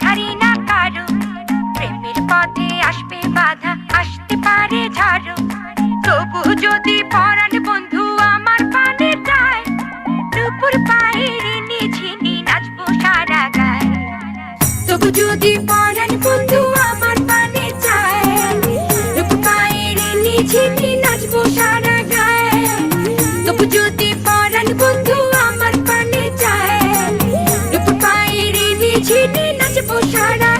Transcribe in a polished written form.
ধারি না কারো, প্রেমের পথে আসবে বাধা, আসতে পারে ঝড়। তবু যদি পরাণ বন্ধু আমার পানে যায়, দুপুর পায়ের নিঝিনি নাচবো সারা গায়। তবু যদি পরাণ বন্ধু আমার পানে যায়, দুপুর পায়ের নিঝিনি নাচবো সারা গায়। তবু যদি পরাণ বন্ধু আমার পানে যায়, দুপুর পায়ের নিঝিনি নাচবো সারা